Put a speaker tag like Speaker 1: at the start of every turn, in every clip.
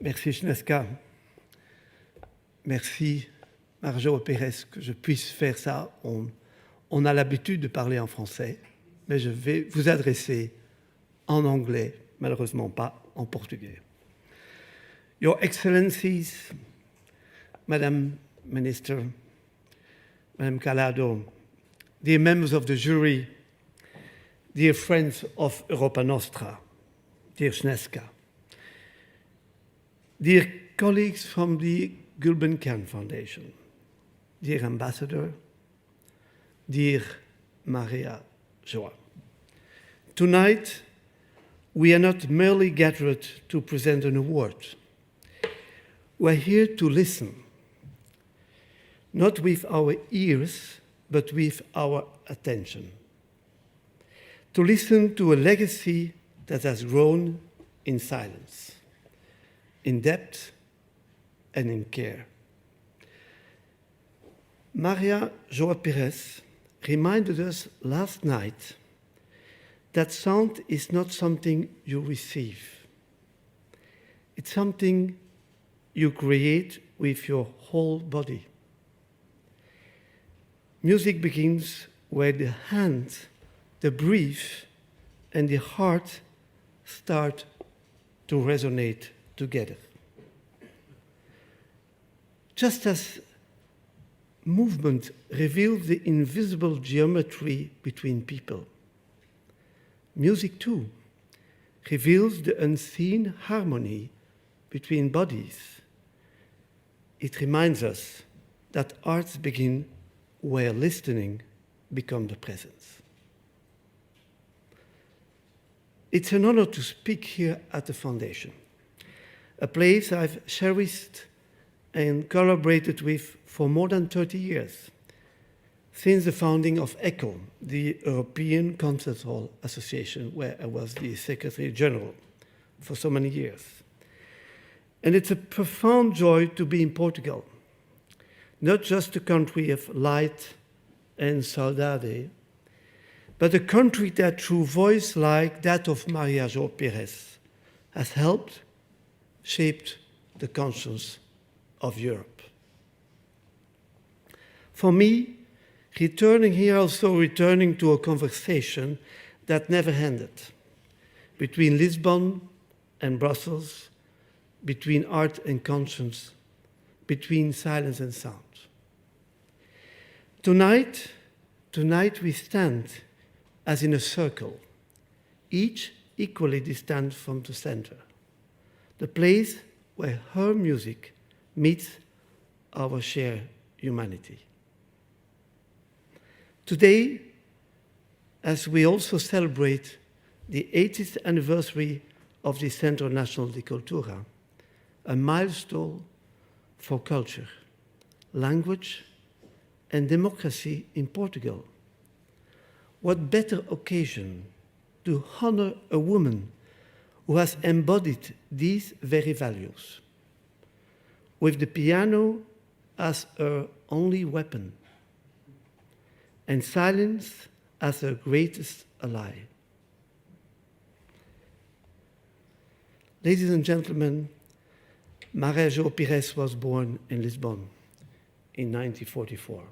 Speaker 1: Merci Sneska. Merci Maria Pires que je puisse faire ça. On a l'habitude de parler en français, mais je vais vous adresser en anglais, malheureusement pas en portugais. Your Excellencies, Madame Minister, Madame Calado, dear members of the jury, dear friends of Europa Nostra, dear Sneska, dear colleagues from the Gulbenkian Foundation, dear Ambassador, dear Maria João. Tonight, we are not merely gathered to present an award. We are here to listen, not with our ears, but with our attention. To listen to a legacy that has grown in silence, in depth, and in care. Maria João Pires reminded us last night that sound is not something you receive. It's something you create with your whole body. Music begins where the hand, the breath, and the heart start to resonate together. Just as movement reveals the invisible geometry between people, music too reveals the unseen harmony between bodies. It reminds us that arts begin where listening becomes the presence. It's an honor to speak here at the Foundation, a place I've cherished and collaborated with for more than 30 years, since the founding of ECHO, the European Concert Hall Association, where I was the Secretary General for so many years. And it's a profound joy to be in Portugal, not just a country of light and saudade, but a country that through voice like that of Maria João Pires has helped shape the conscience of Europe. For me, returning here also returning to a conversation that never ended, between Lisbon and Brussels, between art and conscience, between silence and sound. Tonight we stand as in a circle, each equally distant from the center, the place where her music meets our shared humanity. Today, as we also celebrate the 80th anniversary of the Centro Nacional de Cultura, a milestone for culture, language, and democracy in Portugal, what better occasion to honor a woman who has embodied these very values, with the piano as her only weapon, and silence as her greatest ally. Ladies and gentlemen, Maria João Pires was born in Lisbon in 1944,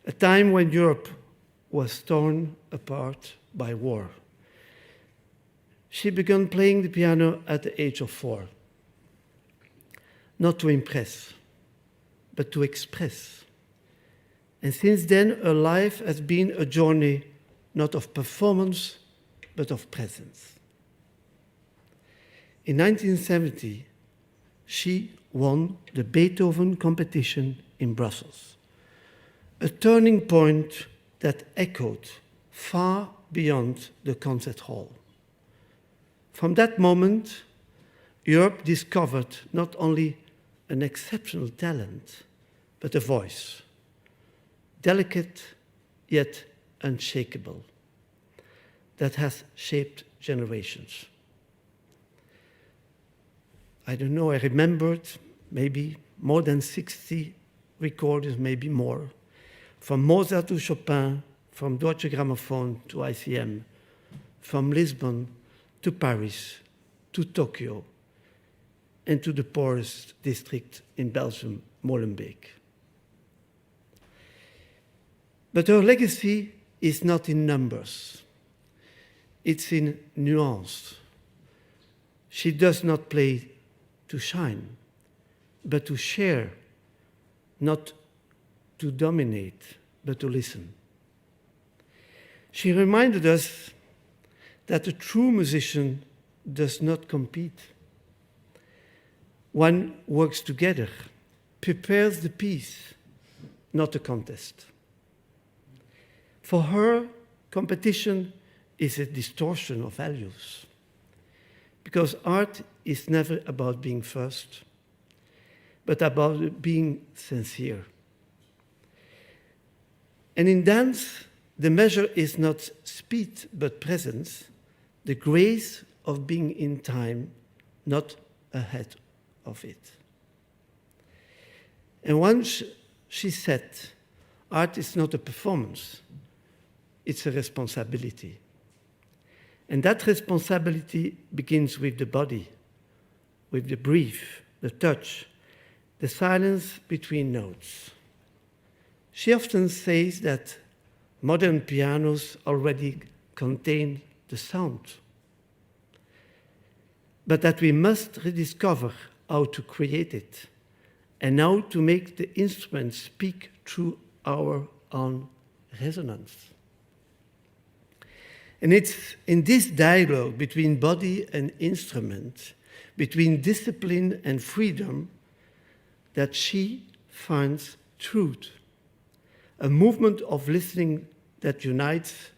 Speaker 1: a time when Europe was torn apart by war. She began playing the piano at the age of 4, not to impress, but to express. And since then, her life has been a journey not of performance, but of presence. In 1970, she won the Beethoven competition in Brussels, a turning point that echoed far beyond the concert hall. From that moment, Europe discovered not only an exceptional talent, but a voice, delicate yet unshakable, that has shaped generations. I don't know, I remembered maybe more than 60 recordings, maybe more, from Mozart to Chopin, from Deutsche Grammophon to ICM, from Lisbon to Paris to Tokyo, and to the poorest district in Belgium, Molenbeek. But her legacy is not in numbers. It's in nuance. She does not play to shine, but to share, not to dominate, but to listen. She reminded us that a true musician does not compete. One works together, prepares the piece, not a contest. For her, competition is a distortion of values, because art is never about being first, but about being sincere. And in dance, the measure is not speed, but presence, the grace of being in time, not ahead of it. And once she said, art is not a performance, it's a responsibility. And that responsibility begins with the body, with the breath, the touch, the silence between notes. She often says that modern pianos already contain the sound, but that we must rediscover how to create it and how to make the instrument speak through our own resonance. And it's in this dialogue between body and instrument, between discipline and freedom, that she finds truth, a movement of listening that unites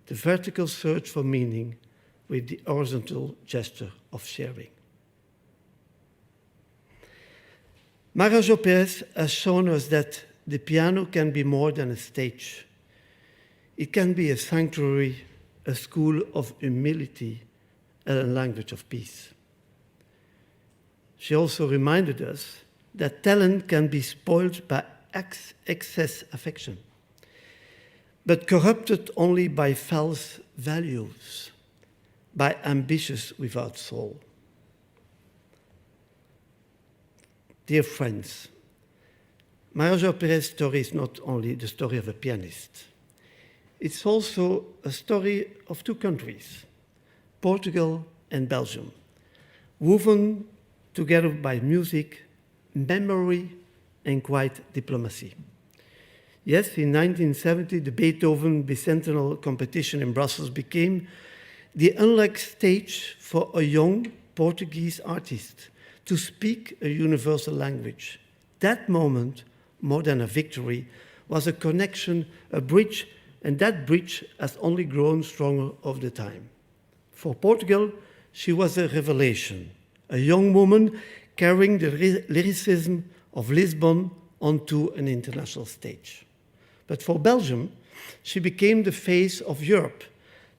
Speaker 1: the vertical search for meaning with the horizontal gesture of sharing. Maria João Pires has shown us that the piano can be more than a stage. It can be a sanctuary, a school of humility, and a language of peace. She also reminded us that talent can be spoiled by excess affection, but corrupted only by false values, by ambitions without soul. Dear friends, Maria João Pires' story is not only the story of a pianist. It's also a story of two countries, Portugal and Belgium, woven together by music, memory, and quiet diplomacy. Yes, in 1970, the Beethoven Bicentennial Competition in Brussels became the unlocked stage for a young Portuguese artist to speak a universal language. That moment, more than a victory, was a connection, a bridge, and that bridge has only grown stronger over the time. For Portugal, she was a revelation, a young woman carrying the lyricism of Lisbon onto an international stage. But for Belgium, she became the face of Europe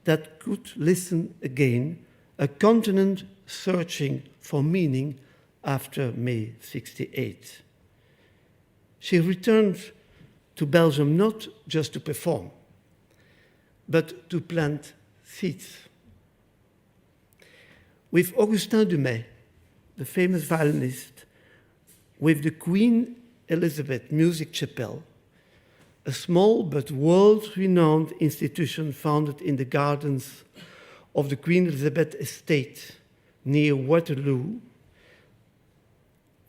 Speaker 1: that could listen again, a continent searching for meaning after May 68. She returned to Belgium not just to perform, but to plant seeds. With Augustin Dumay, the famous violinist, with the Queen Elizabeth Music Chapel, a small but world-renowned institution founded in the gardens of the Queen Elizabeth Estate near Waterloo,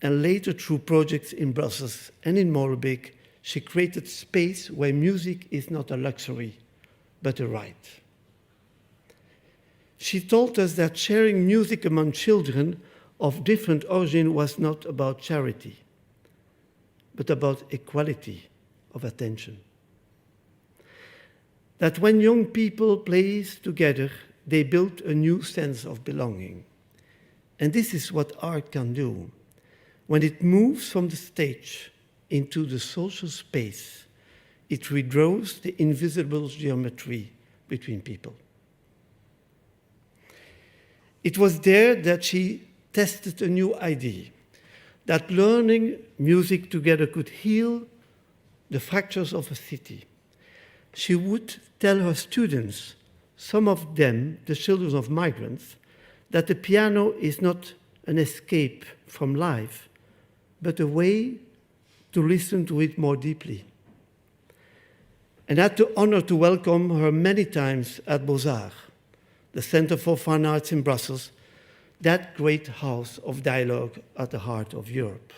Speaker 1: and later through projects in Brussels and in Molenbeek, she created space where music is not a luxury, but a right. She told us that sharing music among children of different origin was not about charity, but about equality of attention. That when young people play together, they build a new sense of belonging. And this is what art can do. When it moves from the stage into the social space, it redraws the invisible geometry between people. It was there that she tested a new idea, that learning music together could heal the fractures of a city. She would tell her students, some of them the children of migrants, that the piano is not an escape from life, but a way to listen to it more deeply. And I had the honor to welcome her many times at Beaux-Arts, the Center for Fine Arts in Brussels, that great house of dialogue at the heart of Europe.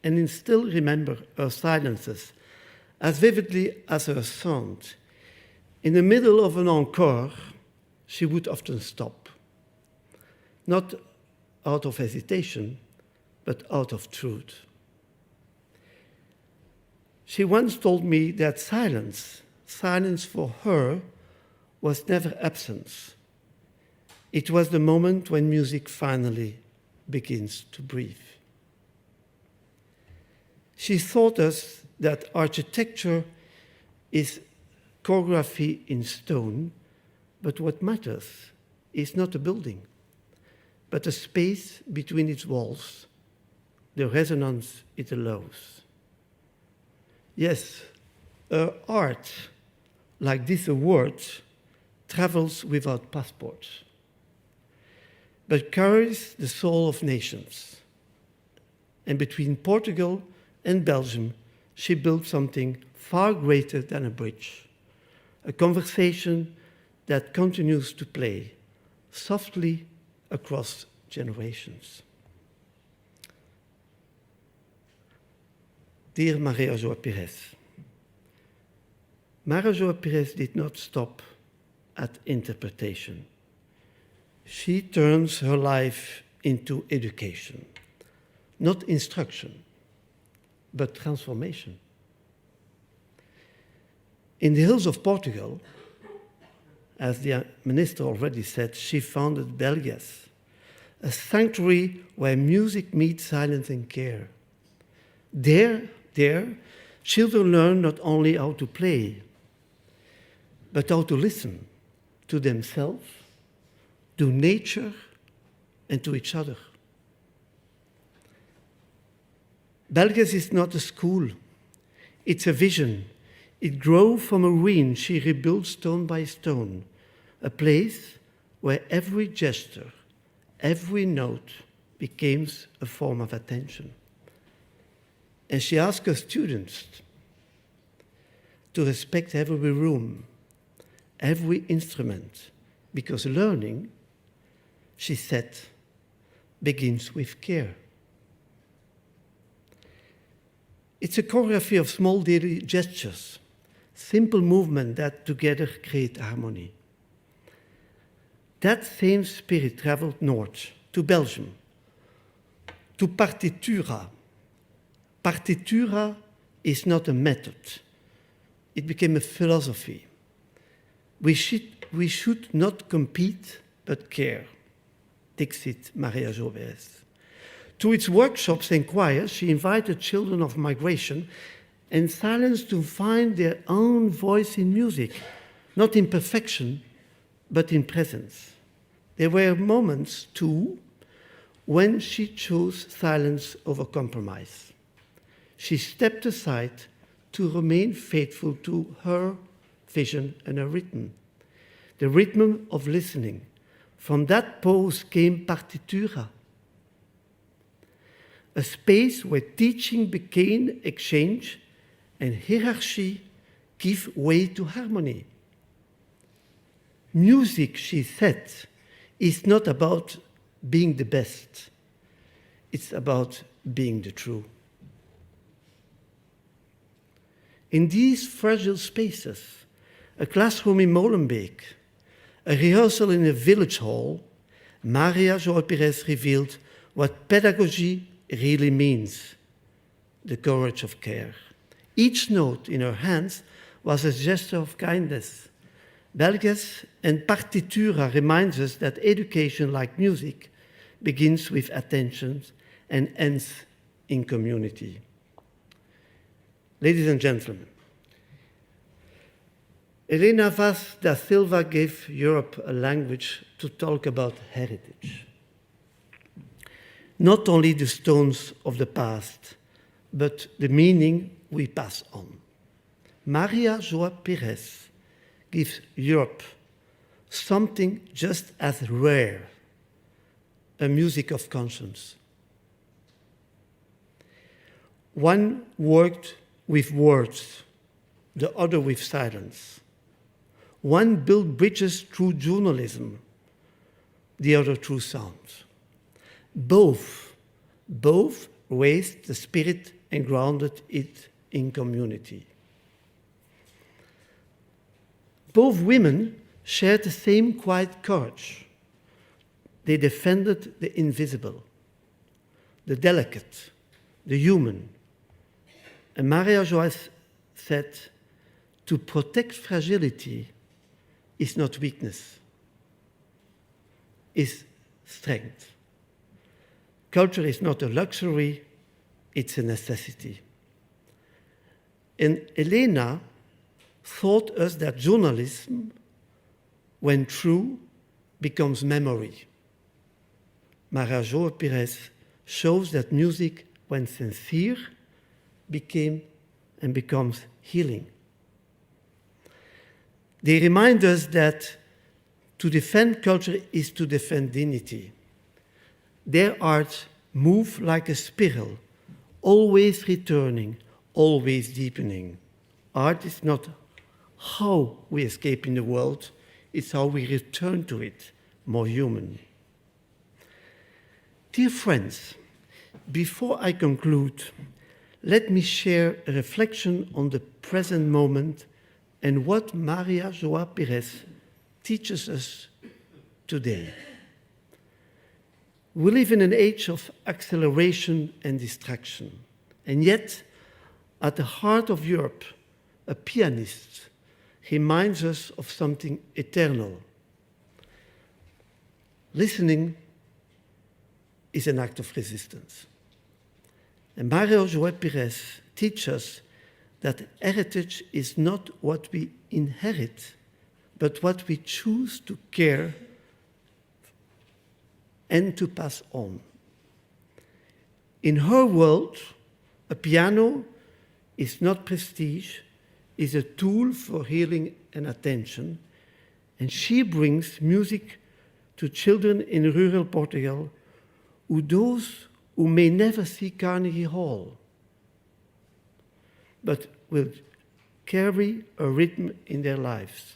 Speaker 1: And I still remember her silences as vividly as her sound. In the middle of an encore, she would often stop, not out of hesitation, but out of truth. She once told me that silence for her was never absence. It was the moment when music finally begins to breathe. She taught us that architecture is choreography in stone, but what matters is not a building, but the space between its walls, the resonance it allows. Yes, her art, like this award, travels without passports, but carries the soul of nations. And between Portugal and Belgium, she built something far greater than a bridge, a conversation that continues to play softly across generations. Dear Maria João Pires, Maria João Pires did not stop at interpretation. She turns her life into education, not instruction, but transformation. In the hills of Portugal, as the minister already said, she founded Belgas, a sanctuary where music meets silence and care. There, children learn not only how to play, but how to listen to themselves, to nature, and to each other. Belgas is not a school, it's a vision. It grew from a ruin she rebuilt stone by stone, a place where every gesture, every note becomes a form of attention. And she asked her students to respect every room, every instrument, because learning, she said, begins with care. It's a choreography of small daily gestures, simple movement that together create harmony. That same spirit traveled north to Belgium, to partitura. Partitura is not a method. It became a philosophy. We should not compete, but care. Dixit Maria João Pires. To its workshops and choirs, she invited children of migration and silence to find their own voice in music, not in perfection, but in presence. There were moments, too, when she chose silence over compromise. She stepped aside to remain faithful to her vision and her rhythm, the rhythm of listening. From that pose came partitura, a space where teaching became exchange and hierarchy give way to harmony. Music, she said, is not about being the best. It's about being the true. In these fragile spaces, a classroom in Molenbeek, a rehearsal in a village hall, Maria João Pires revealed what pedagogy really means, the courage of care. Each note in her hands was a gesture of kindness. Belgas and partitura reminds us that education, like music, begins with attention and ends in community. Ladies and gentlemen, Elena Vaz da Silva gave Europe a language to talk about heritage. Not only the stones of the past, but the meaning we pass on. Maria João Pires gives Europe something just as rare, a music of conscience. One worked with words, the other with silence. One built bridges through journalism, the other through sound. Both raised the spirit and grounded it in community. Both women shared the same quiet courage. They defended the invisible, the delicate, the human. And Maria João said, to protect fragility is not weakness, is strength. Culture is not a luxury, it's a necessity. And Elena taught us that journalism, when true, becomes memory. Maria João Pires shows that music, when sincere, becomes healing. They remind us that to defend culture is to defend dignity. Their art moves like a spiral, always returning, always deepening. Art is not how we escape in the world, it's how we return to it, more human. Dear friends, before I conclude, let me share a reflection on the present moment and what Maria João Pires teaches us today. We live in an age of acceleration and distraction, and yet, at the heart of Europe, a pianist reminds us of something eternal. Listening is an act of resistance. And Maria João Pires teaches us that heritage is not what we inherit, but what we choose to care and to pass on. In her world, a piano is not prestige, is a tool for healing and attention, and she brings music to children in rural Portugal, those who may never see Carnegie Hall, but will carry a rhythm in their lives.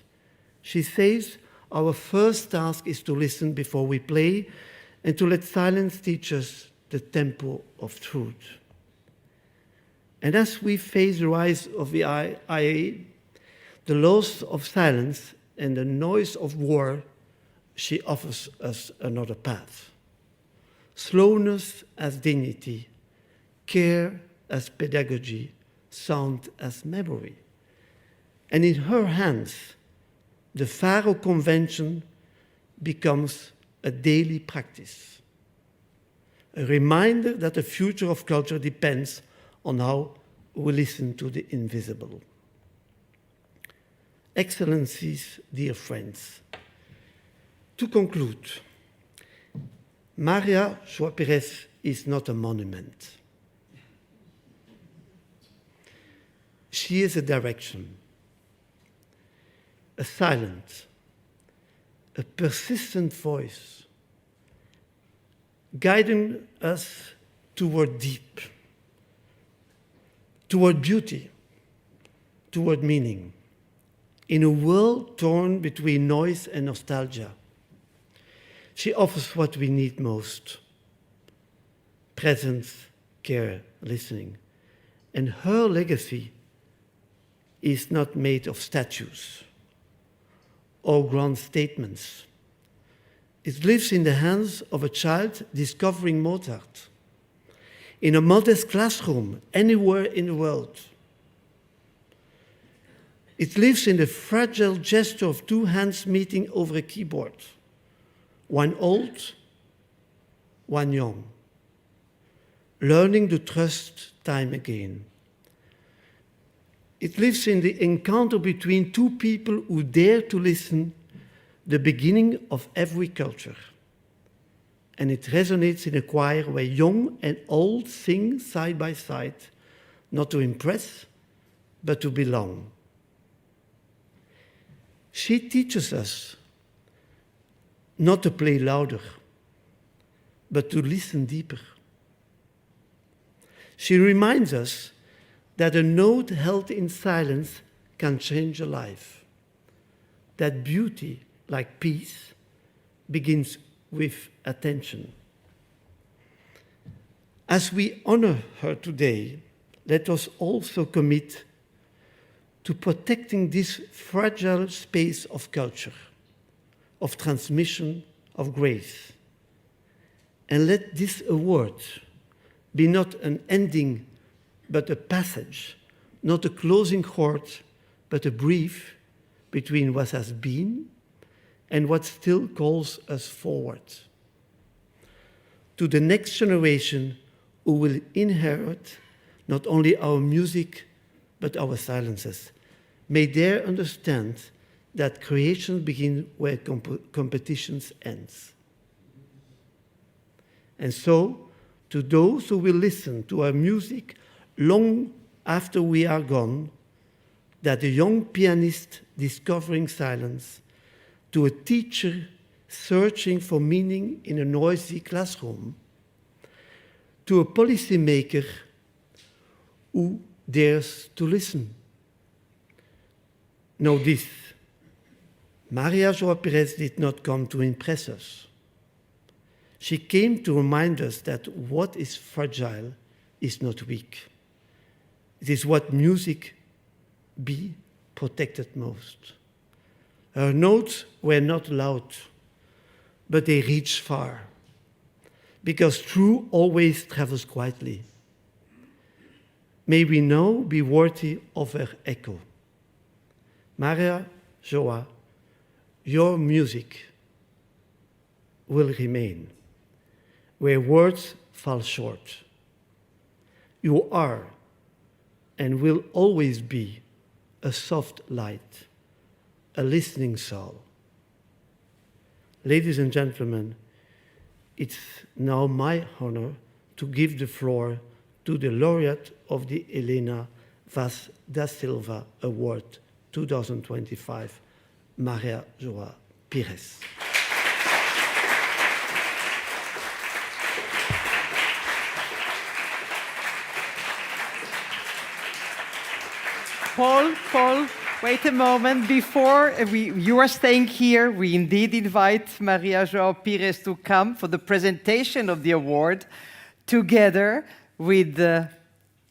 Speaker 1: She says, our first task is to listen before we play and to let silence teach us the tempo of truth. And as we face the rise of the IA, the loss of silence and the noise of war, she offers us another path. Slowness as dignity, care as pedagogy, sound as memory. And in her hands, the Faro Convention becomes a daily practice, a reminder that the future of culture depends on how we listen to the invisible. Excellencies, dear friends, to conclude, Maria João Pires is not a monument. She is a direction, a silent, a persistent voice, guiding us toward deep, toward beauty, toward meaning, in a world torn between noise and nostalgia. She offers what we need most: presence, care, listening. And her legacy is not made of statues or grand statements. It lives in the hands of a child discovering Mozart, in a modest classroom anywhere in the world. It lives in the fragile gesture of two hands meeting over a keyboard, one old, one young, learning to trust time again. It lives in the encounter between two people who dare to listen, the beginning of every culture. And it resonates in a choir where young and old sing side by side, not to impress, but to belong. She teaches us not to play louder, but to listen deeper. She reminds us that a note held in silence can change a life, that beauty, like peace, begins with attention. As we honor her today, let us also commit to protecting this fragile space of culture, of transmission, of grace. And let this award be not an ending, but a passage, not a closing chord, but a brief between what has been and what still calls us forward. To the next generation who will inherit not only our music, but our silences. May they understand that creation begins where competitions ends. And so, to those who will listen to our music long after we are gone, that a young pianist discovering silence, to a teacher searching for meaning in a noisy classroom, to a policymaker who dares to listen. Know this, Maria João Pires did not come to impress us. She came to remind us that what is fragile is not weak. It is what music be protected most. Her notes were not loud, but they reached far, because truth always travels quietly. May we now be worthy of her echo. Maria João, your music will remain where words fall short. You are and will always be a soft light, a listening soul. Ladies and gentlemen, it's now my honor to give the floor to the laureate of the Elena Vaz da Silva Award 2025, Maria João Pires.
Speaker 2: Paul, wait a moment. Before you are staying here, we indeed invite Maria João Pires to come for the presentation of the award, together with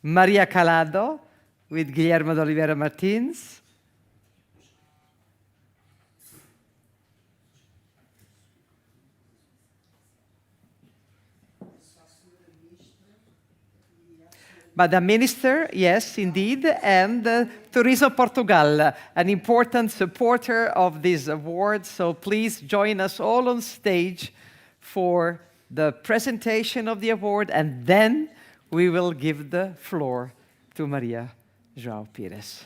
Speaker 2: Maria Calado, with Guilherme de Oliveira Martins. Madam Minister, yes, indeed, and Turismo Portugal, an important supporter of this award. So please join us all on stage for the presentation of the award, and then we will give the floor to Maria João Pires.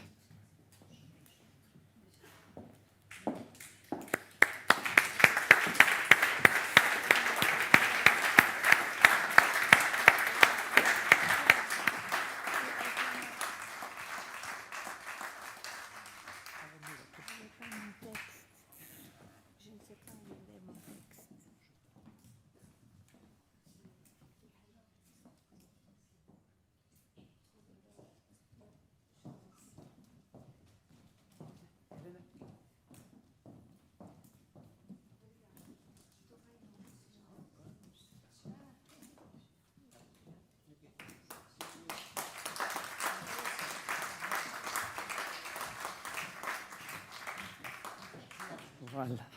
Speaker 2: Voilà.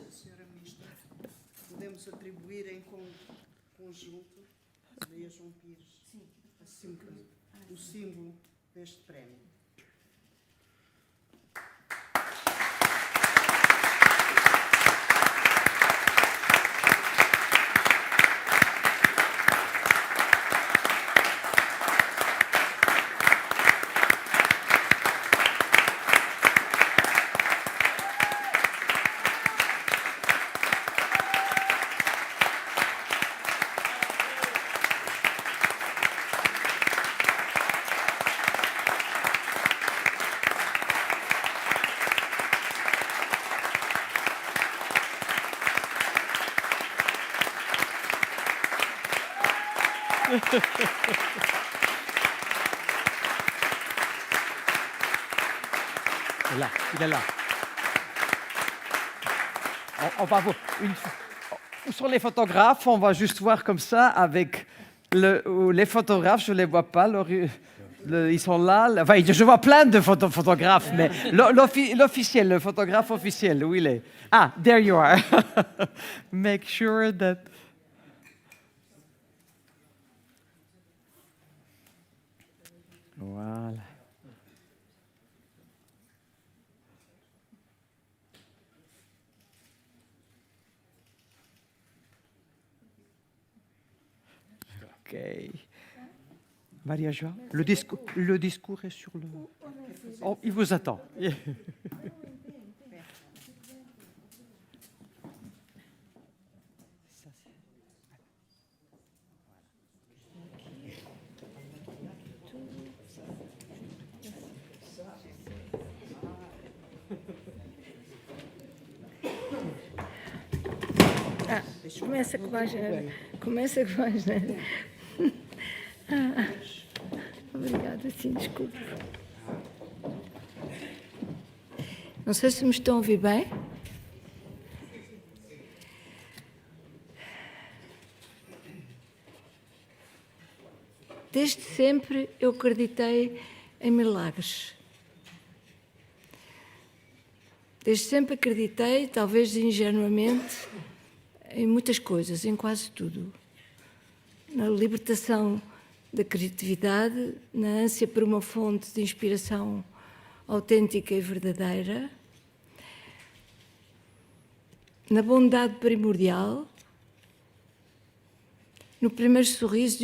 Speaker 3: Senhora Ministra, podemos atribuir em conjunto a Maria João Pires assim, o símbolo deste prémio.
Speaker 2: Là, il est là. On va voir. Où sont les photographes? On va juste voir comme ça avec les photographes. Je ne les vois pas. Ils sont là. Enfin, je vois plein de photographes, mais l'officiel, le photographe officiel, où il est? Ah, there you are. Make sure that... Voilà. Ok. Maria João, le discours est sur le... Oh, il vous attend.
Speaker 4: Começa com a Janeiro. Começa com a Janeiro. Obrigada, sim, desculpe. Não sei se me estão a ouvir bem. Desde sempre eu acreditei em milagres. Desde sempre acreditei, talvez ingenuamente, em muitas coisas, em quase tudo. Na libertação da criatividade, na ânsia por uma fonte de inspiração autêntica e verdadeira, na bondade primordial, no primeiro sorriso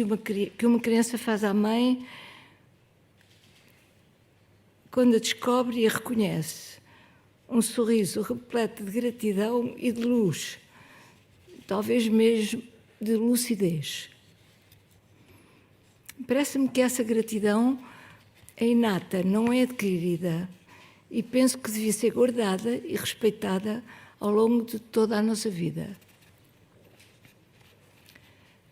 Speaker 4: que uma criança faz à mãe quando a descobre e a reconhece. Um sorriso repleto de gratidão e de luz, talvez mesmo de lucidez. Parece-me que essa gratidão é inata, não é adquirida, e penso que devia ser guardada e respeitada ao longo de toda a nossa vida.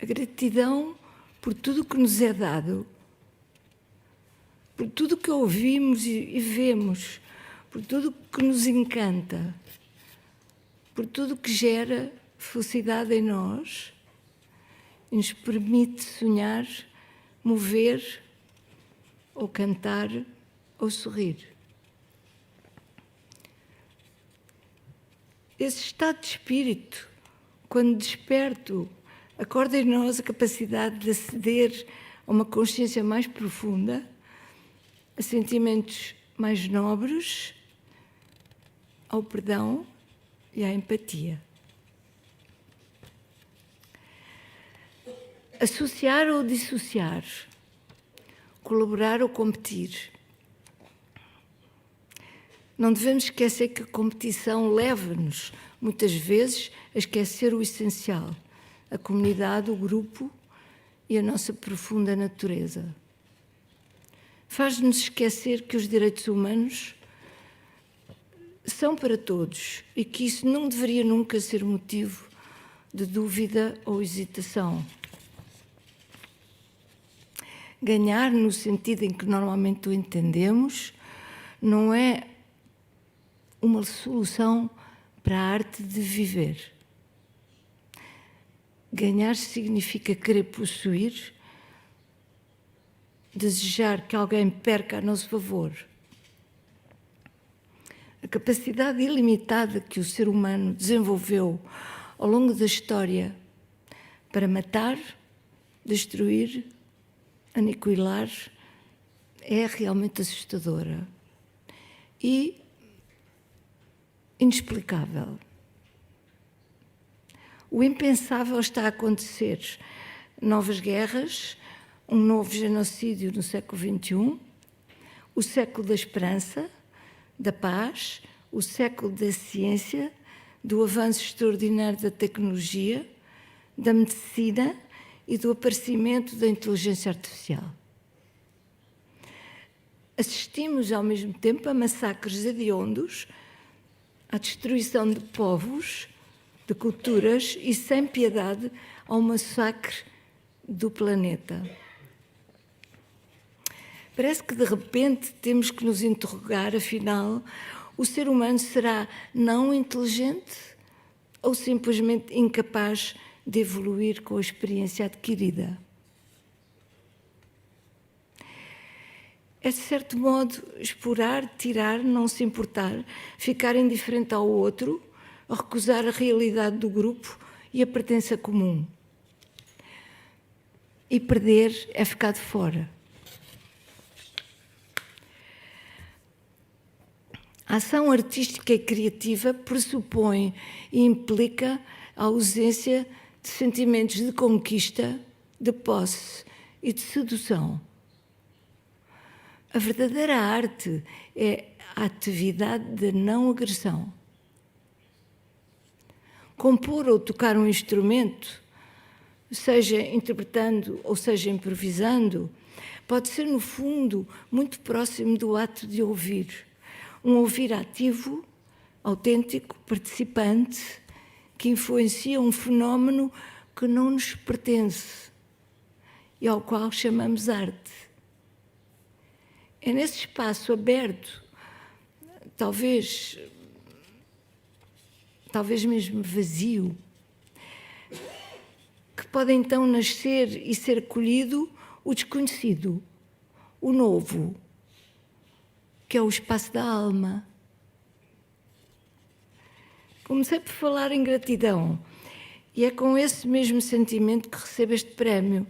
Speaker 4: A gratidão por tudo o que nos é dado, por tudo o que ouvimos e vemos, por tudo o que nos encanta, por tudo o que gera felicidade em nós e nos permite sonhar, mover, ou cantar, ou sorrir. Esse estado de espírito, quando desperto, acorda em nós a capacidade de aceder a uma consciência mais profunda, a sentimentos mais nobres, ao perdão e à empatia. Associar ou dissociar, colaborar ou competir. Não devemos esquecer que a competição leva-nos, muitas vezes, a esquecer o essencial, a comunidade, o grupo e a nossa profunda natureza. Faz-nos esquecer que os direitos humanos são para todos e que isso não deveria nunca ser motivo de dúvida ou hesitação. Ganhar, no sentido em que normalmente o entendemos, não é uma solução para a arte de viver. Ganhar significa querer possuir, desejar que alguém perca a nosso favor. A capacidade ilimitada que o ser humano desenvolveu ao longo da história para matar, destruir, aniquilar, é realmente assustadora e inexplicável. O impensável está a acontecer. Novas guerras, um novo genocídio no século XXI, o século da esperança, da paz, o século da ciência, do avanço extraordinário da tecnologia, da medicina e do aparecimento da inteligência artificial. Assistimos ao mesmo tempo a massacres hediondos, à destruição de povos, de culturas e sem piedade ao massacre do planeta. Parece que de repente temos que nos interrogar, afinal, o ser humano será não inteligente ou simplesmente incapaz de evoluir com a experiência adquirida? É, de certo modo, explorar, tirar, não se importar, ficar indiferente ao outro, recusar a realidade do grupo e a pertença comum. E perder é ficar de fora. A ação artística e criativa pressupõe e implica a ausência de sentimentos de conquista, de posse e de sedução. A verdadeira arte é a atividade da não agressão. Compor ou tocar um instrumento, seja interpretando ou seja improvisando, pode ser, no fundo, muito próximo do ato de ouvir. Um ouvir ativo, autêntico, participante, que influencia um fenómeno que não nos pertence e ao qual chamamos arte. É nesse espaço aberto, talvez mesmo vazio, que pode então nascer e ser acolhido o desconhecido, o novo, que é o espaço da alma. Comecei por falar em gratidão e é com esse mesmo sentimento que recebo este prémio.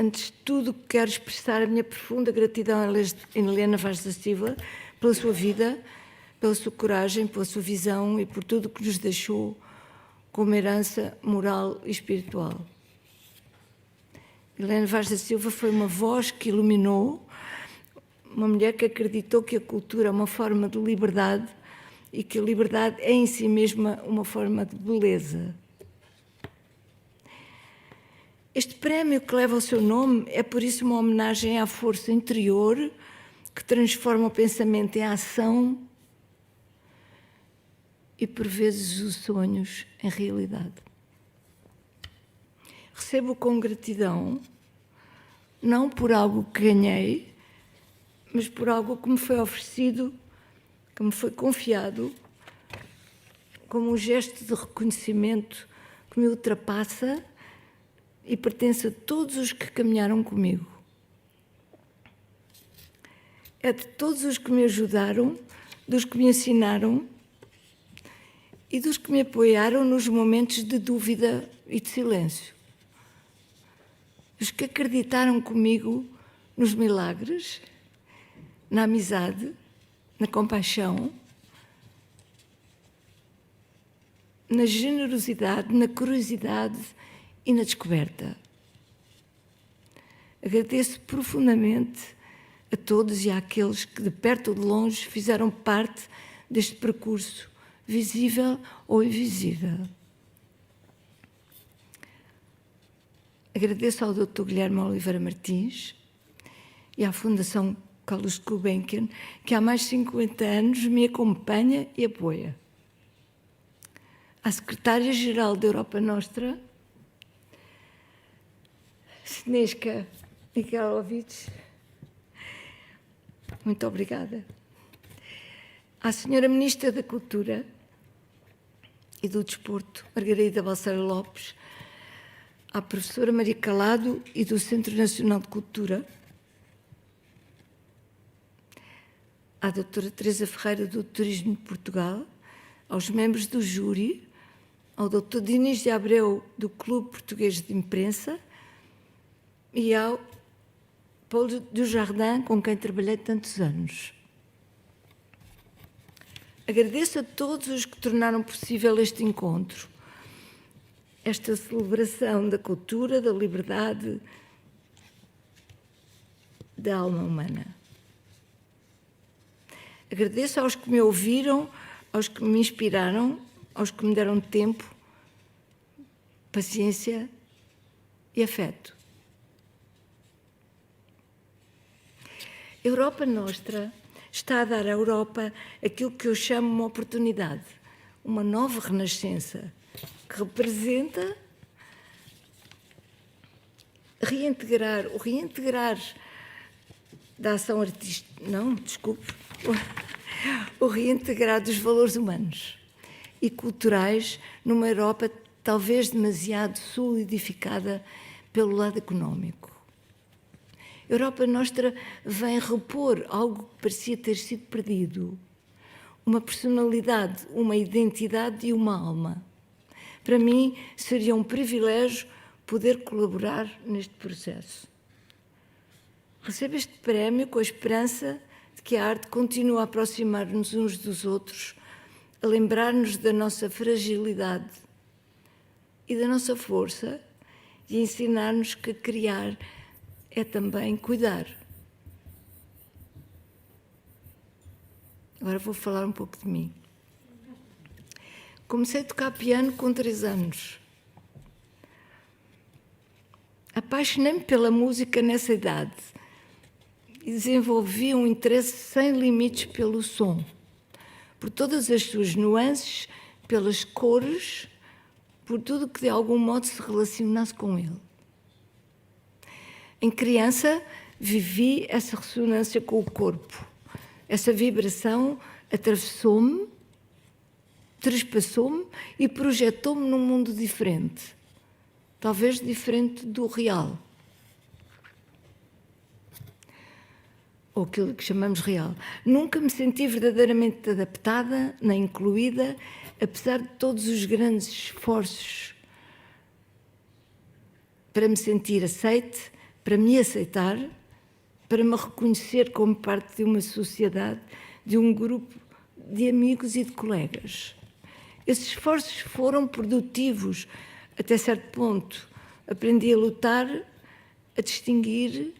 Speaker 4: Antes de tudo, quero expressar a minha profunda gratidão a Helena Vaz da Silva pela sua vida, pela sua coragem, pela sua visão e por tudo o que nos deixou como herança moral e espiritual. Helena Vaz da Silva foi uma voz que iluminou, uma mulher que acreditou que a cultura é uma forma de liberdade e que a liberdade é em si mesma uma forma de beleza. Este prémio que leva o seu nome é, por isso, uma homenagem à força interior que transforma o pensamento em ação e, por vezes, os sonhos em realidade. Recebo com gratidão, não por algo que ganhei, mas por algo que me foi oferecido, que me foi confiado, como um gesto de reconhecimento que me ultrapassa e pertence a todos os que caminharam comigo. É de todos os que me ajudaram, dos que me ensinaram e dos que me apoiaram nos momentos de dúvida e de silêncio. Os que acreditaram comigo nos milagres, na amizade, na compaixão, na generosidade, na curiosidade e na descoberta. Agradeço profundamente a todos e àqueles que, de perto ou de longe, fizeram parte deste percurso, visível ou invisível. Agradeço ao Dr. Guilherme Oliveira Martins e à Fundação Carlos Gulbenkian, que há mais de 50 anos me acompanha e apoia. À Secretária-Geral da Europa Nostra, Snežka Mikhailovic, muito obrigada. À Senhora Ministra da Cultura e do Desporto, Margarida Balseiro Lopes, à Professora Maria Calado e do Centro Nacional de Cultura, à Doutora Teresa Ferreira do Turismo de Portugal, aos membros do júri, ao Dr. Dinis de Abreu do Clube Português de Imprensa e ao Paulo Dujardin, com quem trabalhei tantos anos. Agradeço a todos os que tornaram possível este encontro, esta celebração da cultura, da liberdade, da alma humana. Agradeço aos que me ouviram, aos que me inspiraram, aos que me deram tempo, paciência e afeto. A Europa Nostra está a dar à Europa aquilo que eu chamo uma oportunidade, uma nova renascença, que representa o reintegrar da ação artística, não, desculpe, o reintegrar dos valores humanos e culturais numa Europa talvez demasiado solidificada pelo lado económico. A Europa Nostra vem repor algo que parecia ter sido perdido, uma personalidade, uma identidade e uma alma. Para mim, seria um privilégio poder colaborar neste processo. Recebo este prémio com a esperança de que a arte continue a aproximar-nos uns dos outros, a lembrar-nos da nossa fragilidade e da nossa força e a ensinar-nos que criar é também cuidar. Agora vou falar um pouco de mim. Comecei a tocar piano com 3 anos. Apaixonei-me pela música nessa idade e desenvolvi um interesse sem limites pelo som, por todas as suas nuances, pelas cores, por tudo que de algum modo se relacionasse com ele. Em criança, vivi essa ressonância com o corpo. Essa vibração atravessou-me, trespassou-me e projetou-me num mundo diferente. Talvez diferente do real. Ou aquilo que chamamos real. Nunca me senti verdadeiramente adaptada, nem incluída, apesar de todos os grandes esforços para me sentir aceite, para me aceitar, para me reconhecer como parte de uma sociedade, de um grupo de amigos e de colegas. Esses esforços foram produtivos até certo ponto. Aprendi a lutar, a distinguir,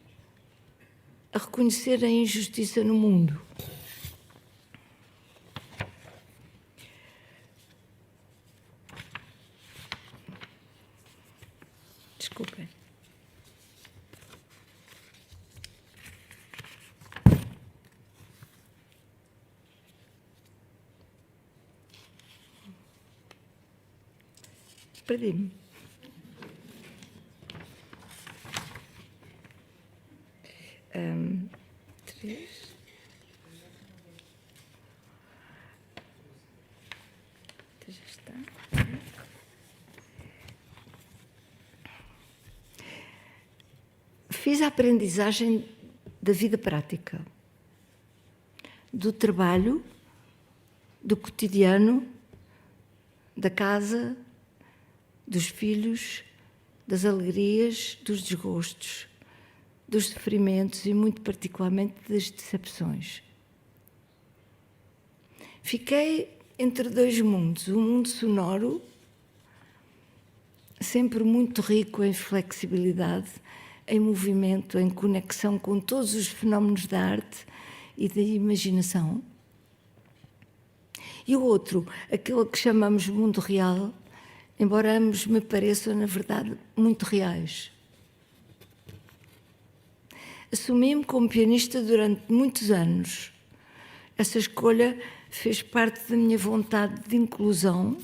Speaker 4: a reconhecer a injustiça no mundo. Desculpem. Perdi-me. Três. Já está. Fiz a aprendizagem da vida prática, do trabalho, do cotidiano, da casa, dos filhos, das alegrias, dos desgostos, dos sofrimentos e, muito particularmente, das decepções. Fiquei entre 2 mundos, um mundo sonoro, sempre muito rico em flexibilidade, em movimento, em conexão com todos os fenómenos da arte e da imaginação. E o outro, aquele que chamamos mundo real, embora ambos me pareçam, na verdade, muito reais. Assumi-me como pianista durante muitos anos. Essa escolha fez parte da minha vontade de inclusão,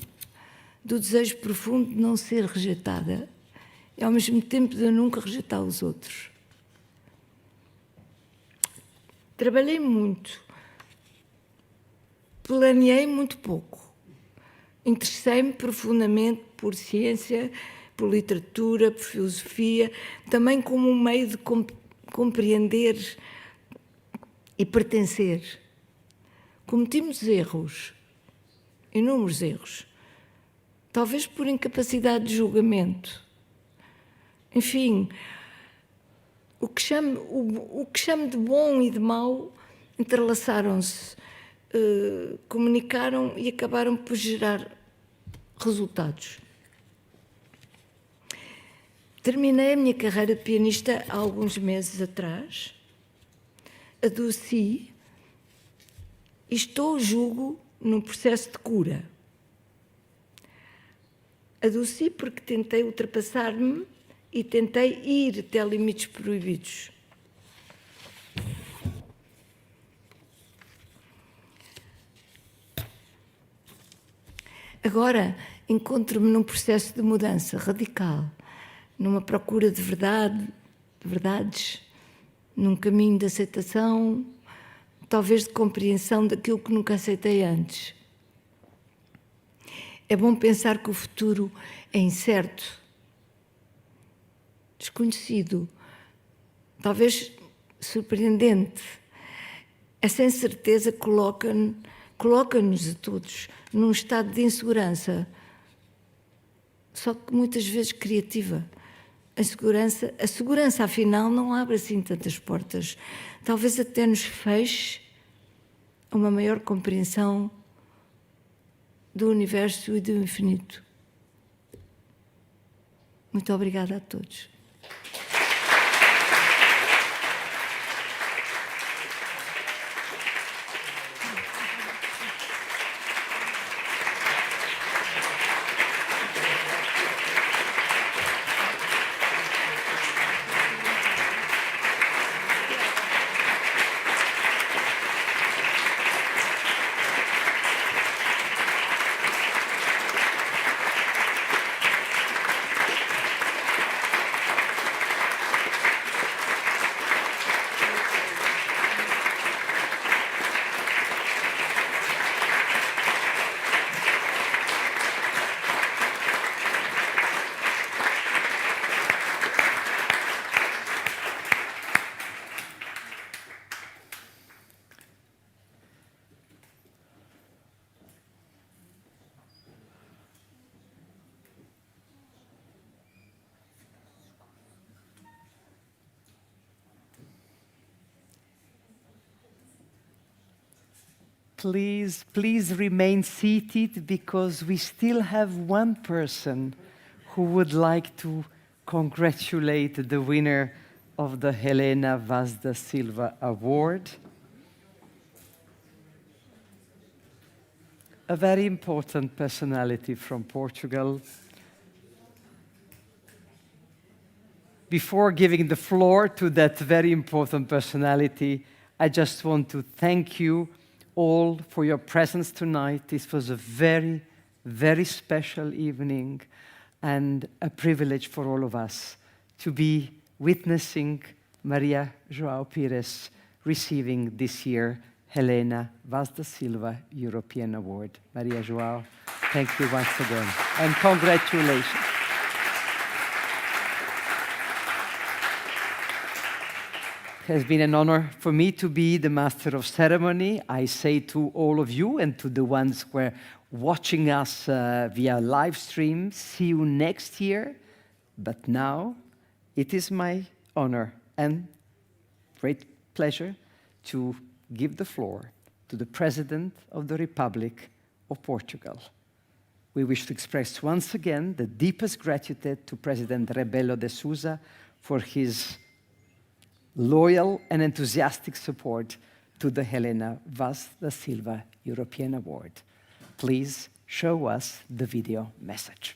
Speaker 4: do desejo profundo de não ser rejeitada e, ao mesmo tempo, de eu nunca rejeitar os outros. Trabalhei muito, planeei muito pouco. Interessei-me profundamente por ciência, por literatura, por filosofia, também como um meio de compreender e pertencer. Cometi muitos erros, inúmeros erros, talvez por incapacidade de julgamento. Enfim, o que chamo de bom e de mau entrelaçaram-se, comunicaram e acabaram por gerar resultados. Terminei a minha carreira de pianista há alguns meses atrás, adoeci e estou, julgo, num processo de cura. Adoeci porque tentei ultrapassar-me e tentei ir até limites proibidos. Agora encontro-me num processo de mudança radical, numa procura de verdades, num caminho de aceitação, talvez de compreensão daquilo que nunca aceitei antes. É bom pensar que o futuro é incerto, desconhecido, talvez surpreendente. Essa incerteza coloca-nos a todos num estado de insegurança, só que muitas vezes criativa. A segurança, afinal, não abre assim tantas portas. Talvez até nos feche a uma maior compreensão do universo e do infinito. Muito obrigada a todos.
Speaker 2: Please remain seated, because we still have one person who would like to congratulate the winner of the Helena Vaz da Silva Award. A very important personality from Portugal. Before giving the floor to that very important personality, I just want to thank you all for your presence tonight. This was a very, very special evening and a privilege for all of us to be witnessing Maria João Pires receiving this year Helena Vaz da Silva European Award. Maria João, thank you once again, and congratulations. It has been an honor for me to be the Master of Ceremony. I say to all of you and to the ones who are watching us via live stream, see you next year. But now, it is my honor and great pleasure to give the floor to the President of the Republic of Portugal. We wish to express once again the deepest gratitude to President Rebelo de Sousa for his loyal and enthusiastic support to the Helena Vaz da Silva European Award. Please show us the video message.